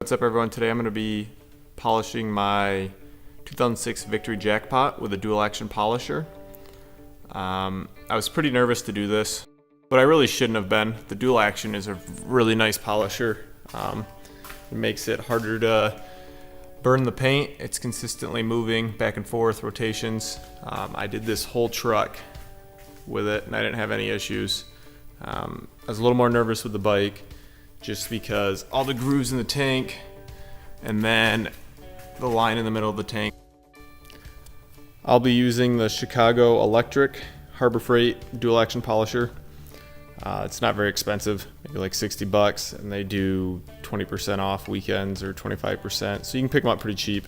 What's up everyone? Today I'm going to be polishing my 2006 Victory Jackpot with a dual action polisher. I was pretty nervous to do this, but I really shouldn't have been. The dual action is a really nice polisher. It makes it harder to burn the paint. It's consistently moving back and forth, rotations. I did this whole truck with it and I didn't have any issues. I was a little more nervous with the bike just because all the grooves in the tank and then the line in the middle of the tank. I'll be using the Chicago Electric Harbor Freight dual action polisher. It's not very expensive, maybe like 60 bucks, and they do 20% off weekends or 25%, so you can pick them up pretty cheap.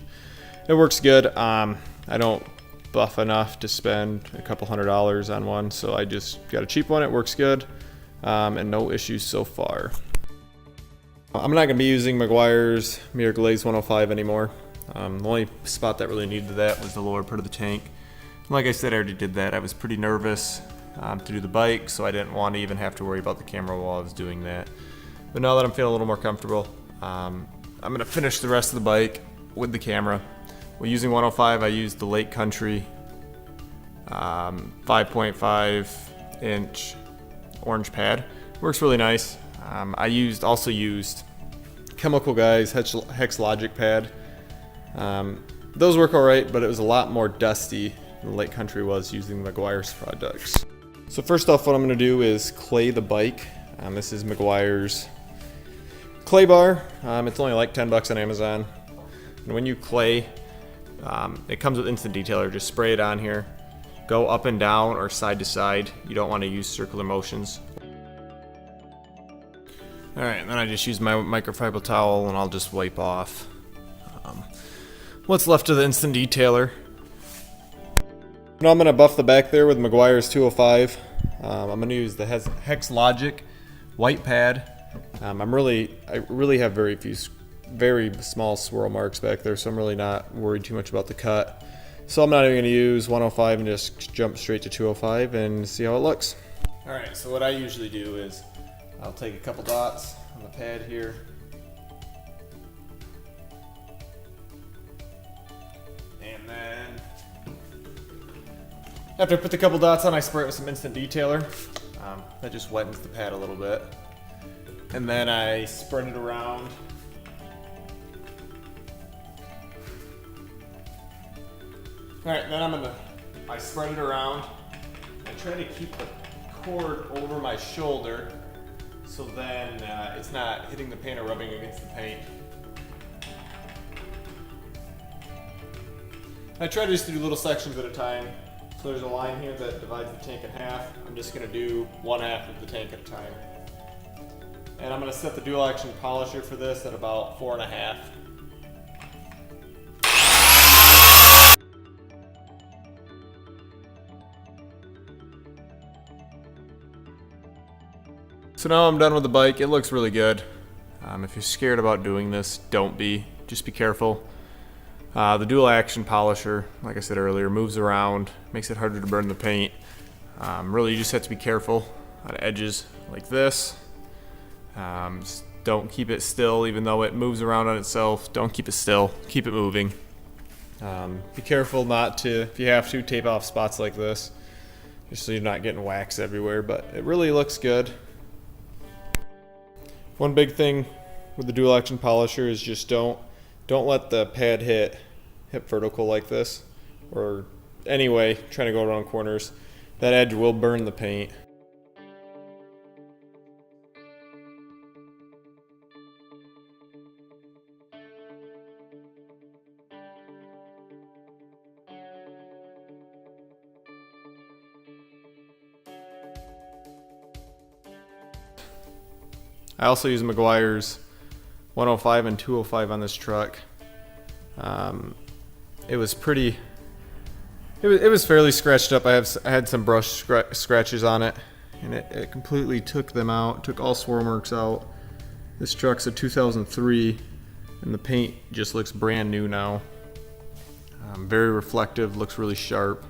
It works good. I don't buff enough to spend a couple $100s on one, so I just got a cheap one. It works good, and no issues so far. I'm not going to be using Meguiar's Mirror Glaze 105 anymore. The only spot that really needed that was the lower part of the tank. Like I said, I already did that. I was pretty nervous to do the bike, so I didn't want to even have to worry about the camera while I was doing that. But now that I'm feeling a little more comfortable, I'm going to finish the rest of the bike with the camera. When using 105, I used the Lake Country 5.5 inch orange pad. Works really nice. I also used Chemical Guys Hex Logic pad. Those work alright, but it was a lot more dusty than Lake Country was using Meguiar's products. So first off, what I'm going to do is clay the bike. This is Meguiar's clay bar. It's only like 10 bucks on Amazon. And when you clay, it comes with instant detailer. Just spray it on here. Go up and down or side to side. You don't want to use circular motions. Alright, and then I just use my microfiber towel and I'll just wipe off what's left of the instant detailer. Now I'm going to buff the back there with Meguiar's 205. I'm going to use the Hex Logic white pad. I really have very small swirl marks back there, so I'm really not worried too much about the cut. So I'm not even going to use 105 and just jump straight to 205 and see how it looks. Alright, so what I usually do is I'll take a couple dots on the pad here. And then after I put the couple dots on, I spray it with some instant detailer. That just wettens the pad a little bit. And then I spread it around. Alright, then I spread it around. I try to keep the cord over my shoulder so then it's not hitting the paint or rubbing against the paint. I try just to do little sections at a time. So there's a line here that divides the tank in half. I'm just going to do one half of the tank at a time. And I'm going to set the dual action polisher for this at about 4.5. So now I'm done with the bike. It looks really good. If you're scared about doing this, don't be. Just be careful. The dual action polisher, like I said earlier, moves around, makes it harder to burn the paint. Really, you just have to be careful on edges like this. Just don't keep it still, even though it moves around on itself. Don't keep it still. Keep it moving. Be careful not to, if you have to, tape off spots like this, just so you're not getting wax everywhere. But it really looks good. One big thing with the dual action polisher is just don't let the pad hit vertical like this, or anyway, trying to go around corners. That edge will burn the paint. I also use Meguiar's 105 and 205 on this truck. It was fairly scratched up. I had some brush scratches on it, and it completely took them out, took all swirl marks out. This truck's a 2003, and the paint just looks brand new now. Very reflective, looks really sharp.